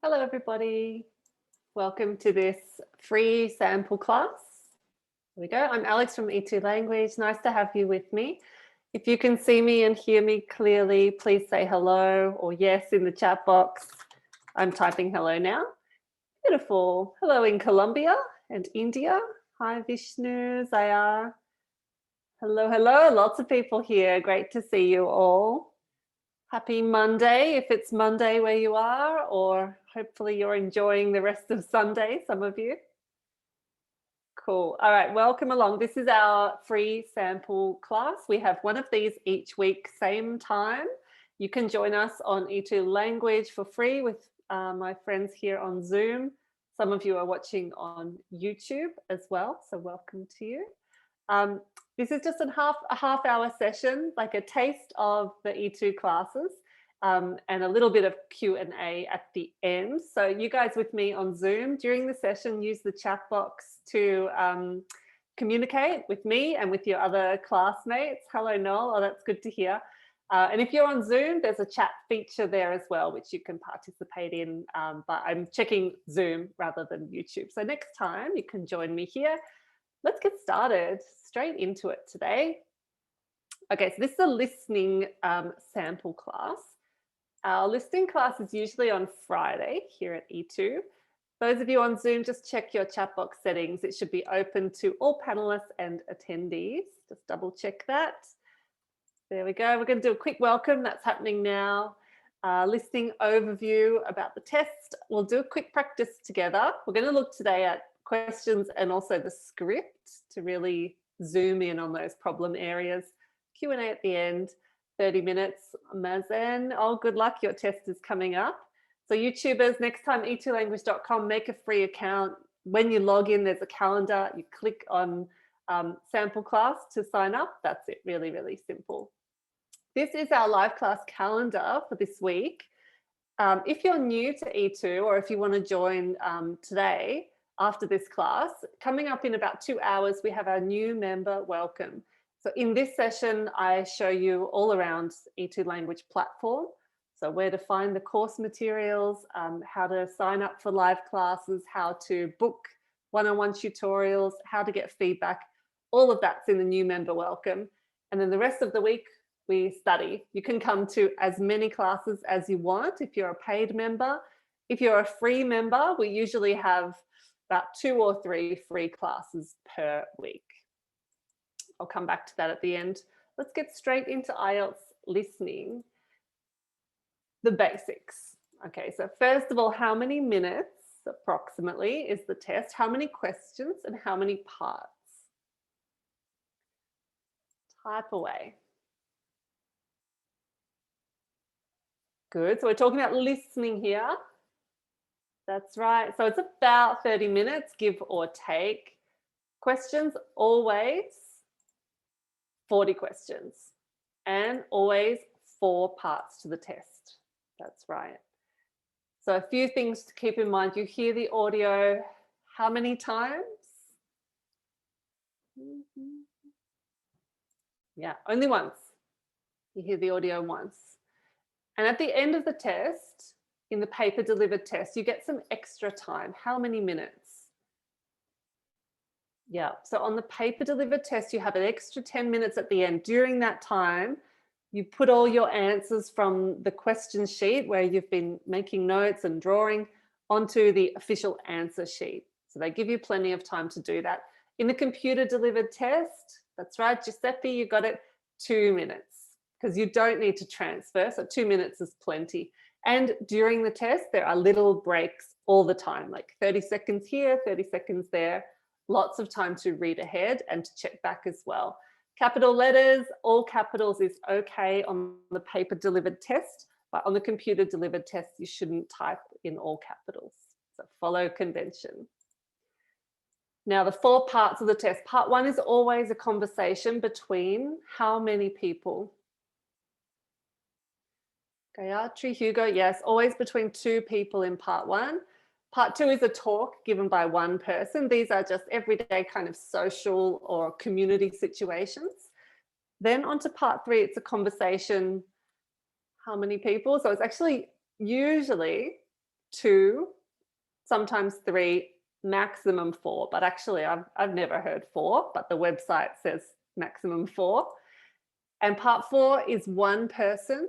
Hello, everybody. Welcome to this free sample class. Here we go. I'm Alex from E2 Language. Nice to have you with me. If you can see me and hear me clearly, please say hello or yes in the chat box. I'm typing hello now. Beautiful. Hello in Colombia and India. Hi, Vishnu, Zaya. Hello, hello. Lots of people here. Great to see you all. Happy Monday, if it's Monday where you are, or hopefully you're enjoying the rest of Sunday, some of you. Cool. All right, welcome along. This is our free sample class. We have one of these each week, same time. You can join us on E2 Language for free with my friends here on Zoom. Some of you are watching on YouTube as well, so welcome to you. This is just a half hour session, like a taste of the E2 classes and a little bit of Q&A at the end. So you guys with me on Zoom during the session, use the chat box to communicate with me and with your other classmates. Hello, Noel. Oh, that's good to hear. And if you're on Zoom, there's a chat feature there as well, which you can participate in. But I'm checking Zoom rather than YouTube. So next time you can join me here. Let's get started straight into it today. Okay, so this is a listening sample class. Our listening class is usually on Friday here at E2. Those of you on Zoom, just check your chat box settings. It should be open to all panelists and attendees. Just double check that. There we go. We're going to do a quick welcome. That's happening now. Listening overview about the test. We'll do a quick practice together. We're going to look today at questions and also the script to really zoom in on those problem areas. Q&A at the end, 30 minutes. Mazen, oh, good luck. Your test is coming up. So YouTubers, next time e2language.com, make a free account. When you log in, there's a calendar. You click on sample class to sign up. That's it. Really, really simple. This is our live class calendar for this week. If you're new to E2 or if you want to join today, after this class, coming up in about 2 hours, we have our new member welcome. So in this session, I show you all around E2 Language platform. So where to find the course materials, how to sign up for live classes, how to book one-on-one tutorials, how to get feedback. All of that's in the new member welcome. And then the rest of the week, we study. You can come to as many classes as you want if you're a paid member. If you're a free member, we usually have about 2 or 3 free classes per week. I'll come back to that at the end. Let's get straight into IELTS listening. The basics. Okay, so first of all, how many minutes approximately is the test? How many questions and how many parts? Type away. Good, so we're talking about listening here. That's right. So it's about 30 minutes, give or take. Questions, always 40 questions. And always 4 parts to the test. That's right. So a few things to keep in mind. You hear the audio how many times? Yeah, only once. You hear the audio once. And at the end of the test, in the paper delivered test, you get some extra time. How many minutes? Yeah, so on the paper delivered test, you have an extra 10 minutes at the end. During that time, you put all your answers from the question sheet where you've been making notes and drawing onto the official answer sheet. So they give you plenty of time to do that. In the computer delivered test, that's right, Giuseppe, you got it 2 minutes because you don't need to transfer. So 2 minutes is plenty. And during the test, there are little breaks all the time, like 30 seconds here, 30 seconds there. Lots of time to read ahead and to check back as well. Capital letters, all capitals is okay on the paper delivered test, but on the computer delivered test, you shouldn't type in all capitals. So follow convention. Now the 4 parts of the test. Part 1 is always a conversation between how many people? Gayatri, Hugo, yes, always between 2 people in part 1. Part 2 is a talk given by one person. These are just everyday kind of social or community situations. Then on to part 3, it's a conversation. How many people? So it's actually usually 2, sometimes 3, maximum 4. But actually, I've never heard 4, but the website says maximum 4. And part 4 is one person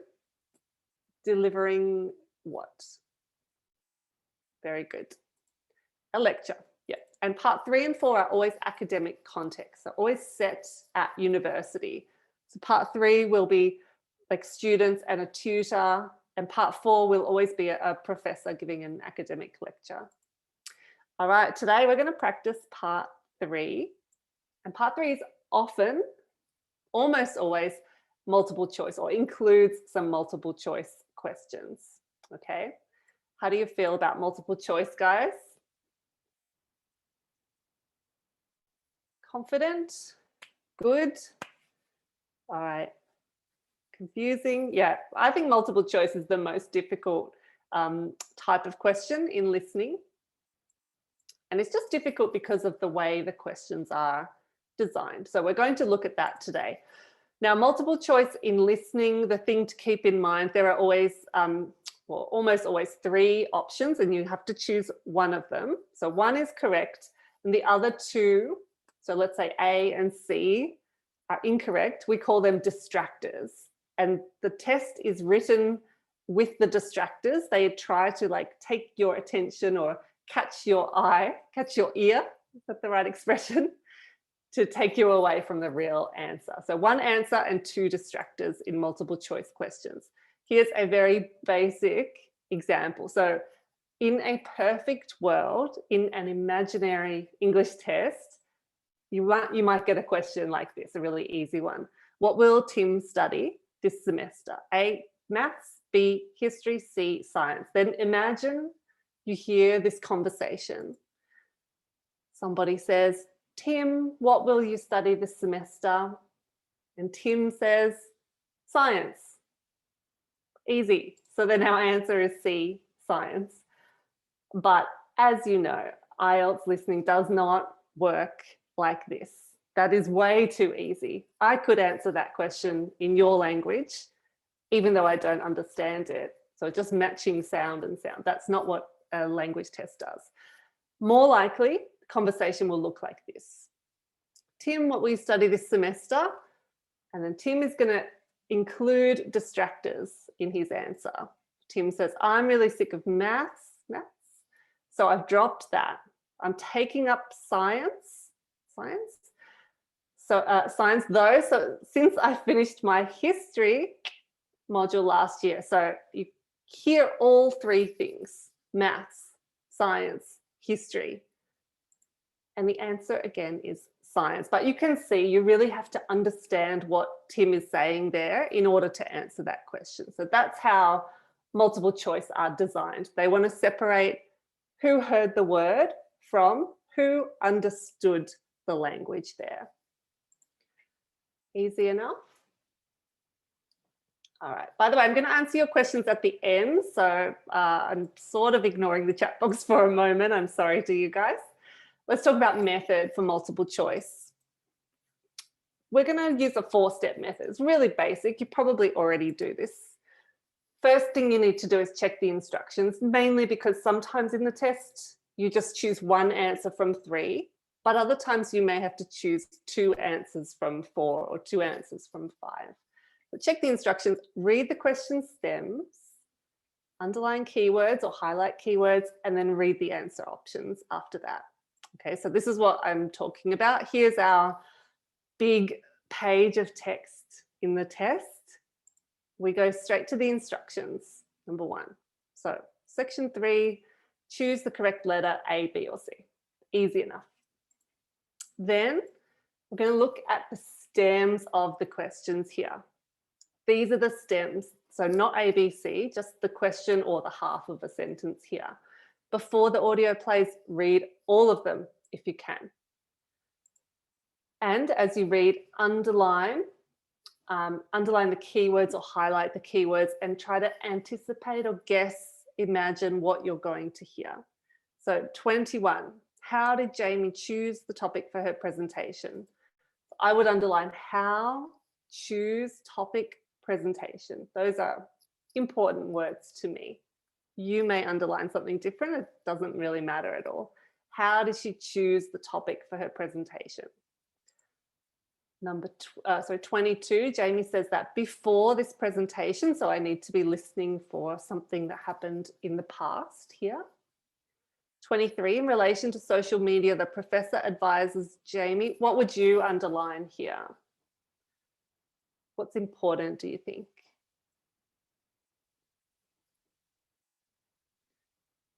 delivering what? Very good. A lecture. Yeah. And part 3 and 4 are always academic context. They're always set at university. So part 3 will be like students and a tutor, and part 4 will always be a professor giving an academic lecture. All right, today we're going to practice part 3. And part 3 is often, almost always, multiple choice or includes some multiple choice questions. Okay, how do you feel about multiple choice, guys? Confident? Good? All right. Confusing? Yeah, I think multiple choice is the most difficult type of question in listening. And it's just difficult because of the way the questions are designed. So we're going to look at that today. Now, multiple choice in listening, the thing to keep in mind, there are always, well, almost always 3 options, and you have to choose one of them. So one is correct, and the other 2, so let's say A and C, are incorrect. We call them distractors. And the test is written with the distractors. They try to like take your attention or catch your eye, catch your ear, is that the right expression? To take you away from the real answer. So one answer and 2 distractors in multiple choice questions. Here's a very basic example. So in a perfect world, in an imaginary English test, you might get a question like this, a really easy one. What will Tim study this semester? A, maths, B, history, C, science. Then imagine you hear this conversation. Somebody says, Tim, what will you study this semester? And Tim says, science. Easy. So then our answer is C, science. But as you know, IELTS listening does not work like this. That is way too easy. I could answer that question in your language, even though I don't understand it. So just matching sound and sound. That's not what a language test does. More likely, conversation will look like this. Tim, what will you study this semester? And then Tim is going to include distractors in his answer. Tim says, I'm really sick of maths. So I've dropped that. I'm taking up science. So science though, so since I finished my history module last year, so you hear all 3 things, maths, science, history. And the answer again is science. But you can see you really have to understand what Tim is saying there in order to answer that question. So that's how multiple choice are designed. They want to separate who heard the word from who understood the language there. Easy enough? All right. By the way, I'm going to answer your questions at the end. So I'm sort of ignoring the chat box for a moment. I'm sorry to you guys. Let's talk about method for multiple choice. We're going to use a 4-step method. It's really basic. You probably already do this. First thing you need to do is check the instructions, mainly because sometimes in the test, you just choose one answer from 3, but other times you may have to choose 2 answers from 4 or 2 answers from 5. But check the instructions, read the question stems, underline keywords or highlight keywords, and then read the answer options after that. Okay, so this is what I'm talking about. Here's our big page of text in the test. We go straight to the instructions, number 1. So section 3, choose the correct letter A, B, or C. Easy enough. Then we're going to look at the stems of the questions here. These are the stems. So not A, B, C, just the question or the half of a sentence here. Before the audio plays, read all of them if you can. And as you read, underline the keywords or highlight the keywords and try to anticipate or guess, imagine what you're going to hear. So 21, how did Jamie choose the topic for her presentation? I would underline how, choose, topic, presentation. Those are important words to me. You may underline something different. It doesn't really matter at all. How did she choose the topic for her presentation? 22, Jamie says that before this presentation, so I need to be listening for something that happened in the past here. 23, in relation to social media, the professor advises Jamie. What would you underline here? What's important, do you think?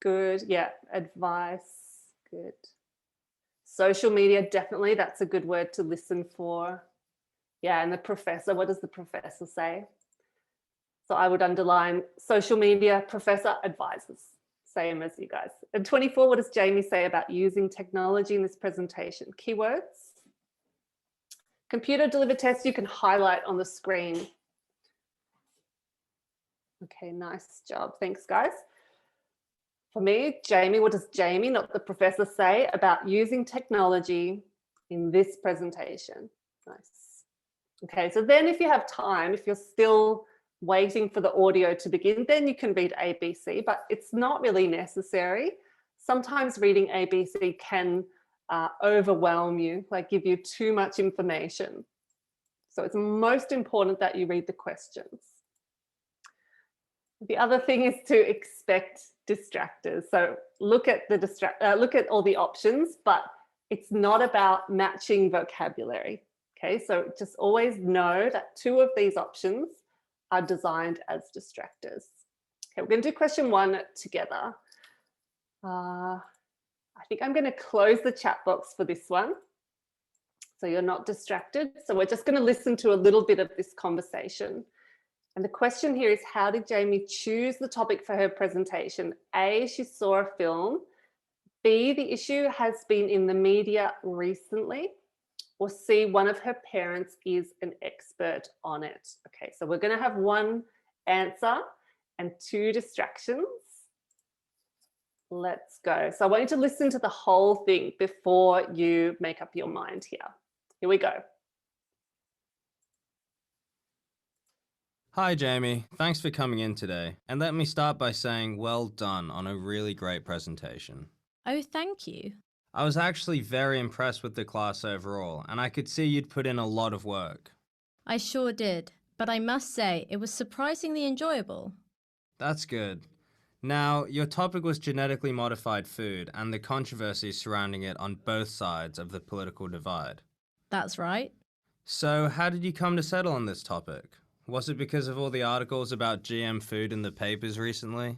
Good, yeah, advice, good. Social media, definitely, that's a good word to listen for. Yeah, and the professor, what does the professor say? So I would underline social media, professor advises, same as you guys. And 24, what does Jamie say about using technology in this presentation? Keywords. Computer delivered tests you can highlight on the screen. Okay, nice job. Thanks, guys. For me, Jamie, what does Jamie, not the professor, say about using technology in this presentation? Nice. Okay, so then if you have time, if you're still waiting for the audio to begin, then you can read ABC, but it's not really necessary. Sometimes reading ABC can overwhelm you, like give you too much information. So it's most important that you read the questions. The other thing is to expect distractors. So look at all the options, but it's not about matching vocabulary. Okay, so just always know that 2 of these options are designed as distractors. Okay, we're going to do question 1 together. I think I'm going to close the chat box for this one, so you're not distracted. So we're just going to listen to a little bit of this conversation. And the question here is, how did Jamie choose the topic for her presentation? A, she saw a film. B, the issue has been in the media recently. Or C, one of her parents is an expert on it. Okay, so we're going to have 1 answer and 2 distractions. Let's go. So I want you to listen to the whole thing before you make up your mind here. Here we go. Hi Jamie, thanks for coming in today. And let me start by saying well done on a really great presentation. Oh, thank you. I was actually very impressed with the class overall, and I could see you'd put in a lot of work. I sure did, but I must say it was surprisingly enjoyable. That's good. Now, your topic was genetically modified food and the controversies surrounding it on both sides of the political divide. That's right. So, how did you come to settle on this topic? Was it because of all the articles about GM food in the papers recently?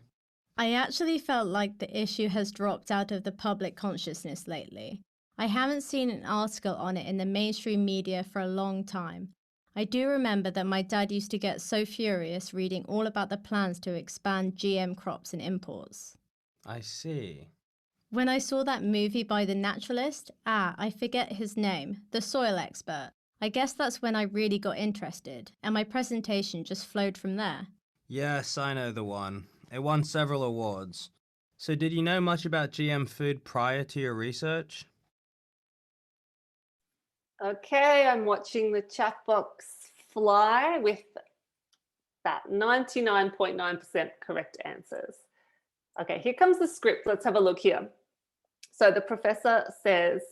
I actually felt like the issue has dropped out of the public consciousness lately. I haven't seen an article on it in the mainstream media for a long time. I do remember that my dad used to get so furious reading all about the plans to expand GM crops and imports. I see. When I saw that movie by the naturalist, I forget his name, the soil expert, I guess that's when I really got interested, and my presentation just flowed from there. Yes, I know the one. It won several awards. So did you know much about GM food prior to your research? Okay, I'm watching the chat box fly with that 99.9% correct answers. Okay, here comes the script. Let's have a look here. So the professor says,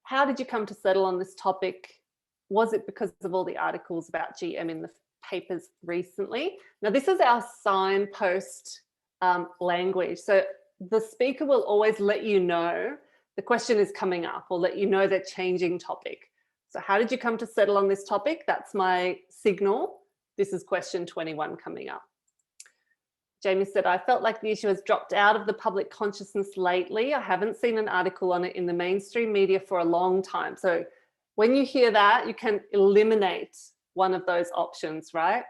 how did you come to settle on this topic? Was it because of all the articles about GM in the papers recently? Now, this is our signpost language. So the speaker will always let you know the question is coming up, or let you know they're changing topic. So how did you come to settle on this topic? That's my signal. This is question 21 coming up. Jamie said, I felt like the issue has dropped out of the public consciousness lately. I haven't seen an article on it in the mainstream media for a long time. So when you hear that, you can eliminate one of those options, right?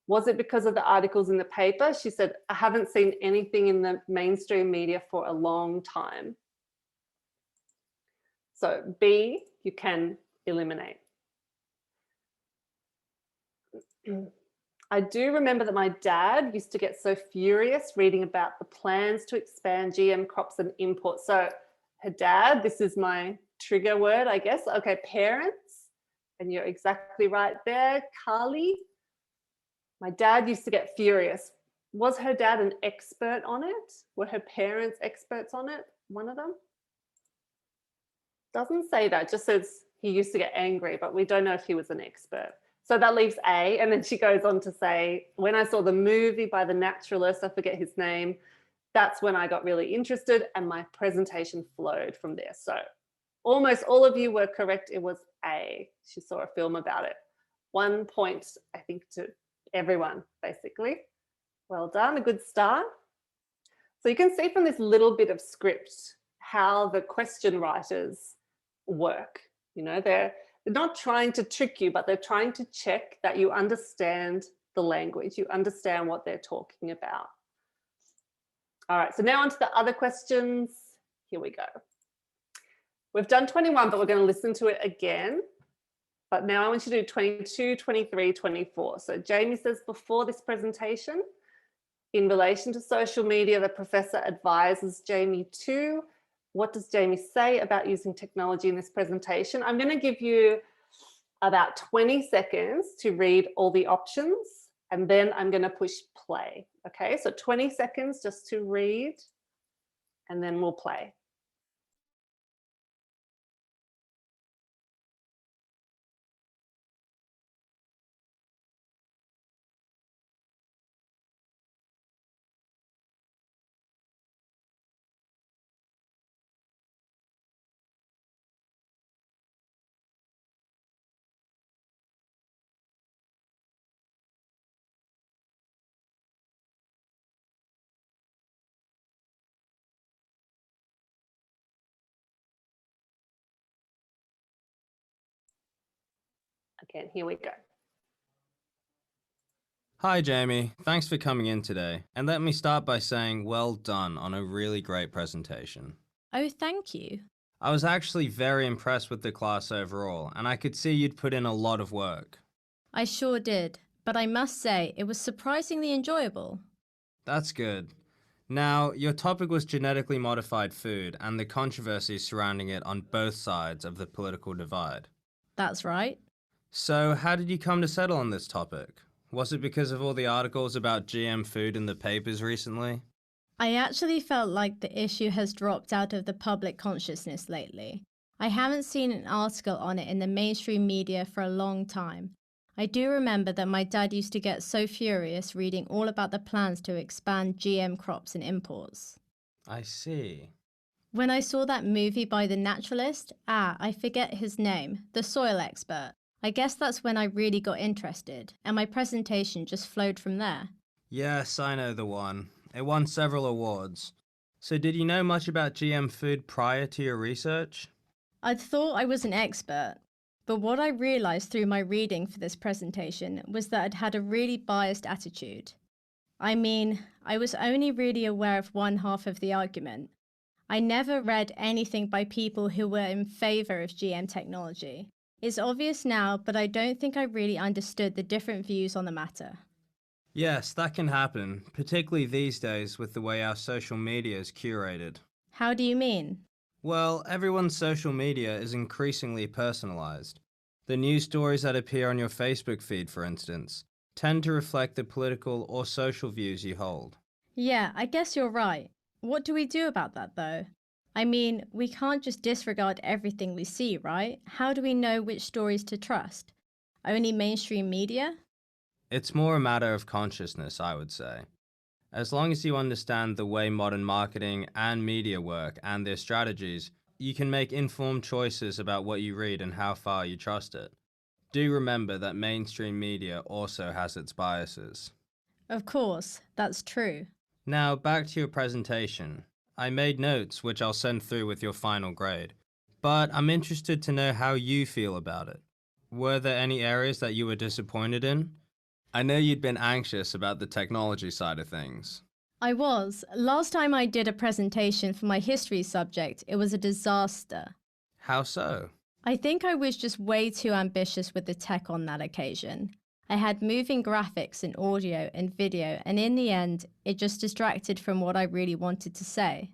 Was it because of the articles in the paper? She said, I haven't seen anything in the mainstream media for a long time. So B, you can eliminate. I do remember that my dad used to get so furious reading about the plans to expand GM crops and imports. So her dad, this is my trigger word, I guess. Okay, parents, and you're exactly right there, Carly. My dad used to get furious Was her dad an expert on it? Were her parents experts on it? One of them? Doesn't say that, just says he used to get angry, but we don't know if he was an expert. So that leaves A. And then she goes on to say, when I saw the movie by the naturalist, I forget his name, that's when I got really interested and my presentation flowed from there. So almost all of you were correct. It was A. She saw a film about it. 1 point, I think, to everyone, basically. Well done, a good start. So you can see from this little bit of script how the question writers work. You know, they're not trying to trick you, but they're trying to check that you understand the language, you understand what they're talking about. All right, so now on to the other questions. Here we go. We've done 21, but we're going to listen to it again. But now I want you to do 22, 23, 24. So Jamie says before this presentation, in relation to social media, the professor advises Jamie to. What does Jamie say about using technology in this presentation? I'm going to give you about 20 seconds to read all the options, and then I'm going to push play. Okay, so 20 seconds just to read, and then we'll play. Again, here we go. Hi, Jamie. Thanks for coming in today. And let me start by saying well done on a really great presentation. Oh, thank you. I was actually very impressed with the class overall, and I could see you'd put in a lot of work. I sure did, but I must say it was surprisingly enjoyable. That's good. Now, your topic was genetically modified food and the controversy surrounding it on both sides of the political divide. That's right. So, how did you come to settle on this topic? Was it because of all the articles about GM food in the papers recently? I actually felt like the issue has dropped out of the public consciousness lately. I haven't seen an article on it in the mainstream media for a long time. I do remember that my dad used to get so furious reading all about the plans to expand GM crops and imports. I see. When I saw that movie by the naturalist, I forget his name, the soil expert, I guess that's when I really got interested, and my presentation just flowed from there. Yes, I know the one. It won several awards. So did you know much about GM food prior to your research? I'd thought I was an expert, but what I realized through my reading for this presentation was that I'd had a really biased attitude. I mean, I was only really aware of one half of the argument. I never read anything by people who were in favor of GM technology. It's obvious now, but I don't think I really understood the different views on the matter. Yes, that can happen, particularly these days with the way our social media is curated. How do you mean? Well, everyone's social media is increasingly personalized. The news stories that appear on your Facebook feed, for instance, tend to reflect the political or social views you hold. Yeah, I guess you're right. What do we do about that, though? I mean, we can't just disregard everything we see, right? How do we know which stories to trust? Only mainstream media? It's more a matter of consciousness, I would say. As long as you understand the way modern marketing and media work and their strategies, you can make informed choices about what you read and how far you trust it. Do remember that mainstream media also has its biases. Of course, that's true. Now, back to your presentation. I made notes which I'll send through with your final grade, but I'm interested to know how you feel about it. Were there any areas that you were disappointed in? I know you'd been anxious about the technology side of things. I was. Last time I did a presentation for my history subject, it was a disaster. How so? I think I was just way too ambitious with the tech on that occasion. I had moving graphics and audio and video, and in the end, it just distracted from what I really wanted to say.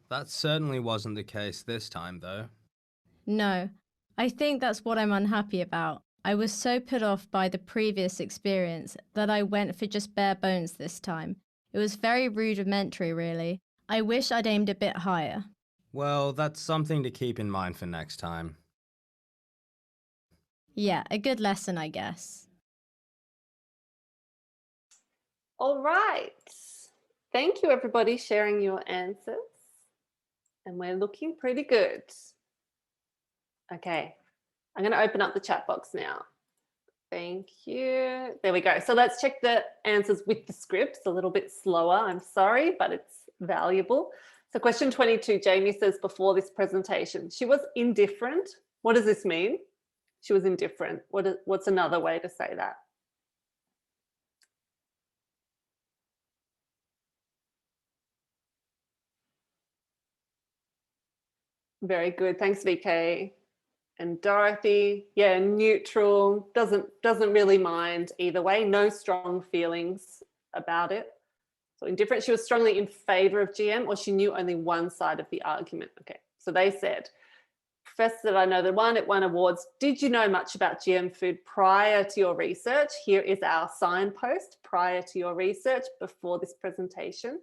That certainly wasn't the case this time, though. No, I think that's what I'm unhappy about. I was so put off by the previous experience that I went for just bare bones this time. It was very rudimentary, really. I wish I'd aimed a bit higher. Well, that's something to keep in mind for next time. Yeah, a good lesson, I guess. All right. Thank you, everybody, sharing your answers. And we're looking pretty good. Okay, I'm going to open up the chat box now. Thank you. There we go. So let's check the answers with the scripts, a little bit slower. I'm sorry, but it's valuable. So question 22, Jamie says before this presentation, she was indifferent. What does this mean? She was indifferent. What's another way to say that? Very good. Thanks, VK. And Dorothy, yeah, neutral, doesn't really mind either way, no strong feelings about it. So indifferent, she was strongly in favor of GM, or she knew only one side of the argument. Okay, so they said, Professor said, I know the one, it won awards. Did you know much about GM food prior to your research? Here is our signpost prior to your research before this presentation.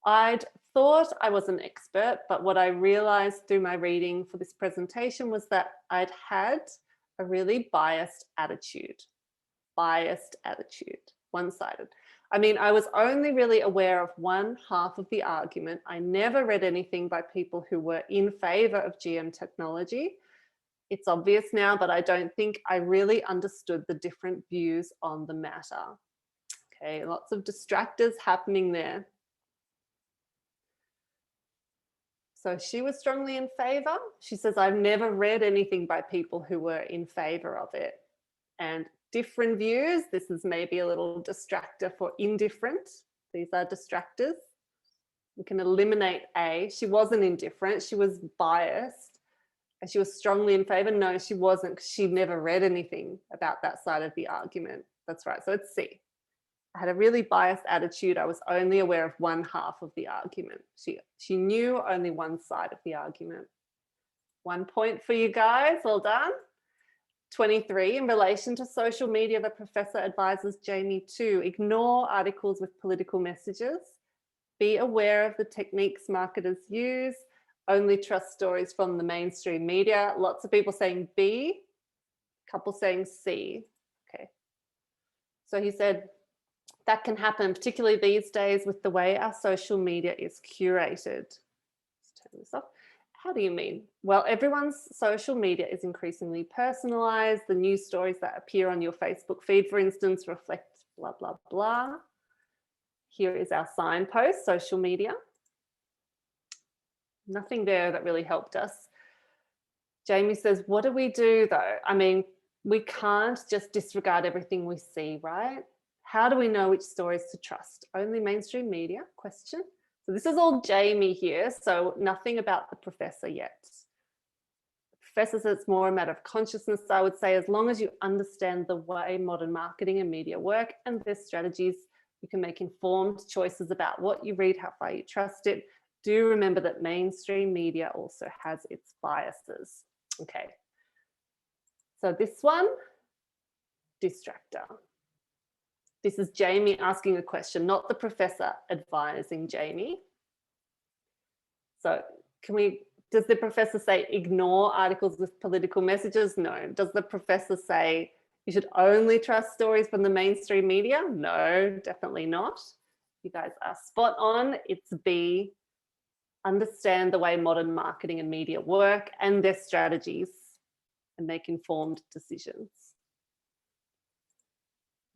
I'd thought I was an expert, but what I realized through my reading for this presentation was that I'd had a really biased attitude, one-sided. I mean, I was only really aware of one half of the argument. I never read anything by people who were in favor of GM technology. It's obvious now, but I don't think I really understood the different views on the matter. Okay, lots of distractors happening there. So she was strongly in favor. She says, I've never read anything by people who were in favor of it. And different views, this is maybe a little distractor for indifferent. These are distractors. We can eliminate A. She wasn't indifferent, she was biased. And she was strongly in favor. No, she wasn't, because she never read anything about that side of the argument. That's right, so it's C. I had a really biased attitude. I was only aware of one half of the argument. She knew only one side of the argument. 1 point for you guys, well done. 23, in relation to social media, the professor advises Jamie to ignore articles with political messages, be aware of the techniques marketers use, only trust stories from the mainstream media. Lots of people saying B, a couple saying C. Okay. So he said, that can happen, particularly these days with the way our social media is curated. Let's turn this off. How do you mean? Well, everyone's social media is increasingly personalized. The news stories that appear on your Facebook feed, for instance, reflect blah, blah, blah. Here is our signpost, social media. Nothing there that really helped us. Jamie says, what do we do though? I mean, we can't just disregard everything we see, right? How do we know which stories to trust? Only mainstream media? Question. So this is all Jamie here, so nothing about the professor yet. The professor says it's more a matter of consciousness. I would say as long as you understand the way modern marketing and media work and their strategies, you can make informed choices about what you read, how far you trust it. Do remember that mainstream media also has its biases. Okay. So this one, distractor. This is Jamie asking a question, not the professor advising Jamie. So does the professor say ignore articles with political messages? No. Does the professor say you should only trust stories from the mainstream media? No, definitely not. You guys are spot on. It's B, understand the way modern marketing and media work and their strategies and make informed decisions.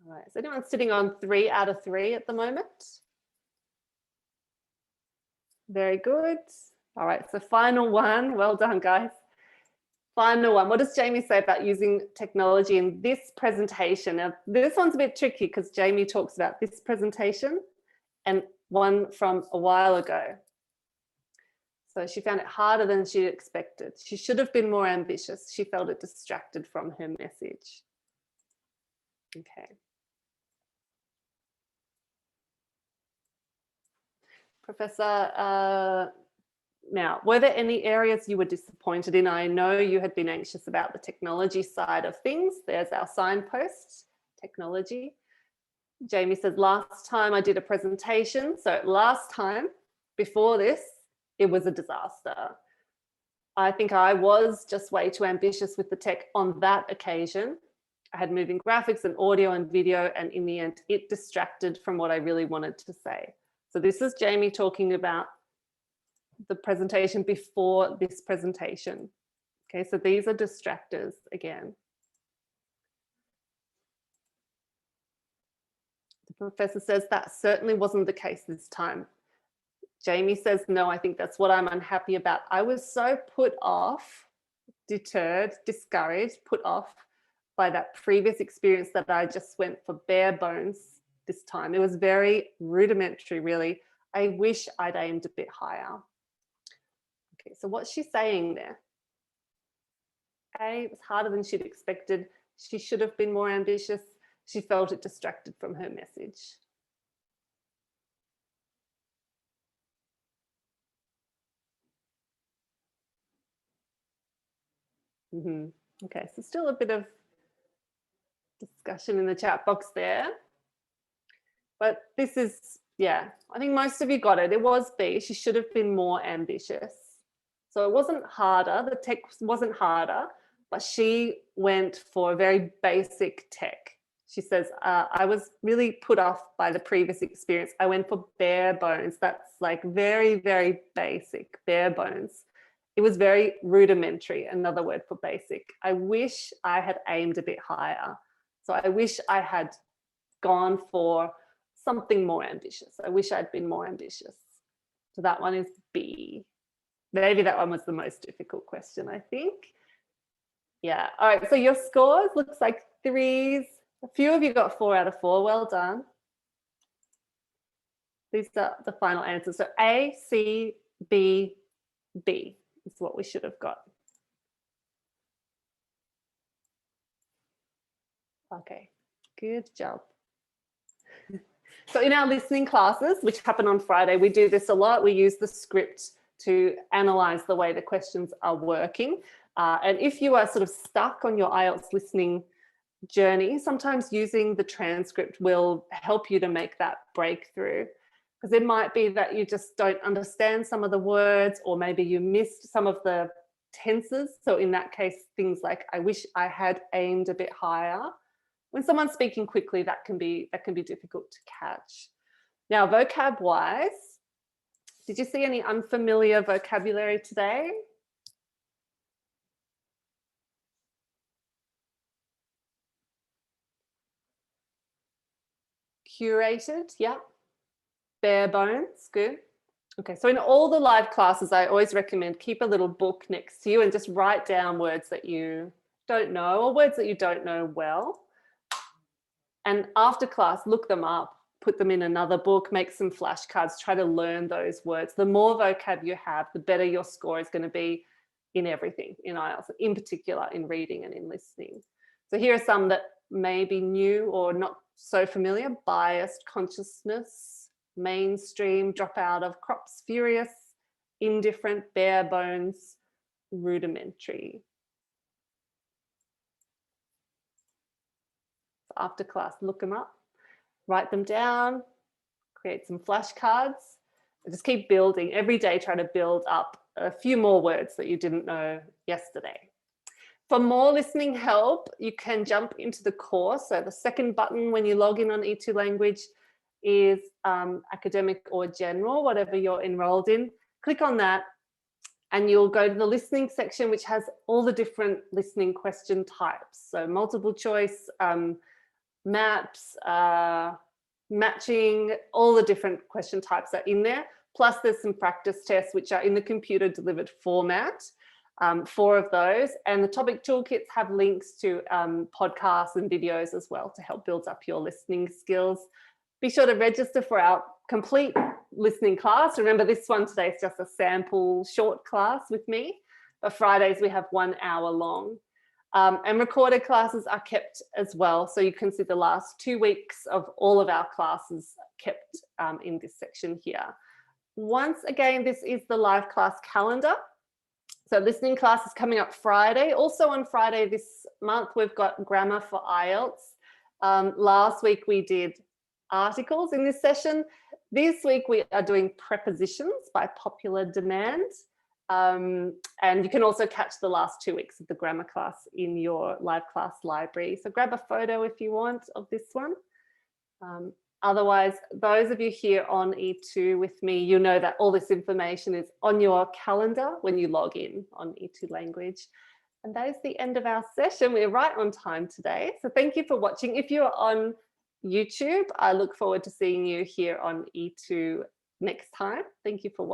All right, is anyone sitting on 3 out of 3 at the moment? Very good. All right, so final one. Well done, guys. Final one. What does Jamie say about using technology in this presentation? Now, this one's a bit tricky because Jamie talks about this presentation and one from a while ago. So she found it harder than she expected. She should have been more ambitious. She felt it distracted from her message. Okay. Professor, now, were there any areas you were disappointed in? I know you had been anxious about the technology side of things. There's our signpost, technology. Jamie says, last time I did a presentation. So last time before this, it was a disaster. I think I was just way too ambitious with the tech on that occasion. I had moving graphics and audio and video, and in the end, it distracted from what I really wanted to say. So this is Jamie talking about the presentation before this presentation. Okay, so these are distractors again. The professor says that certainly wasn't the case this time. Jamie says, no, I think that's what I'm unhappy about. I was so put off, deterred, discouraged, put off by that previous experience that I just went for bare bones this time. It was very rudimentary, really. I wish I'd aimed a bit higher. Okay, so what's she saying there? A, it was harder than she'd expected. She should have been more ambitious. She felt it distracted from her message. Okay, so still a bit of discussion in the chat box there. But this is, yeah, I think most of you got it. It was B. She should have been more ambitious. So it wasn't harder. The tech wasn't harder, but she went for a very basic tech. She says, I was really put off by the previous experience. I went for bare bones. That's like very, very basic, bare bones. It was very rudimentary, another word for basic. I wish I had aimed a bit higher. So I wish I had gone for something more ambitious. I wish I'd been more ambitious. So that one is B. Maybe that one was the most difficult question, I think. Yeah, all right, so your scores looks like 3s. A few of you got 4 out of 4, well done. These are the final answers. So A, C, B, B is what we should have got. Okay, good job. So in our listening classes, which happen on Friday, we do this a lot. We use the script to analyze the way the questions are working. And if you are sort of stuck on your IELTS listening journey, sometimes using the transcript will help you to make that breakthrough. Because it might be that you just don't understand some of the words, or maybe you missed some of the tenses. So in that case, things like, I wish I had aimed a bit higher. When someone's speaking quickly, that can be difficult to catch. Now, vocab wise, did you see any unfamiliar vocabulary today? Curated, yeah. Bare bones, good. Okay, so in all the live classes, I always recommend keep a little book next to you and just write down words that you don't know or words that you don't know well. And after class, look them up, put them in another book, make some flashcards, try to learn those words. The more vocab you have, the better your score is going to be in everything, in IELTS, in particular in reading and in listening. So here are some that may be new or not so familiar. Biased consciousness, mainstream, drop out of, crops furious, indifferent, bare bones, rudimentary. So after class, look them up, write them down, create some flashcards, and just keep building. Every day, try to build up a few more words that you didn't know yesterday. For more listening help, you can jump into the course. So the second button when you log in on E2 Language is academic or general, whatever you're enrolled in. Click on that and you'll go to the listening section, which has all the different listening question types. So multiple choice, maps, matching, all the different question types are in there. Plus there's some practice tests which are in the computer delivered format, 4 of those. And the topic toolkits have links to podcasts and videos as well to help build up your listening skills. Be sure to register for our complete listening class. Remember, this one today is just a sample short class with me, but Fridays we have 1 hour long. And recorded classes are kept as well. So you can see the last 2 weeks of all of our classes kept in this section here. Once again, this is the live class calendar. So listening class is coming up Friday. Also on Friday this month, we've got grammar for IELTS. Last week we did articles in this session. This week we are doing prepositions by popular demand. And you can also catch the last 2 weeks of the grammar class in your live class library. So grab a photo if you want of this one. Otherwise, those of you here on E2 with me, you know that all this information is on your calendar when you log in on E2 Language. And that is the end of our session. We're right on time today. So thank you for watching. If you're on YouTube, I look forward to seeing you here on E2 next time. Thank you for watching.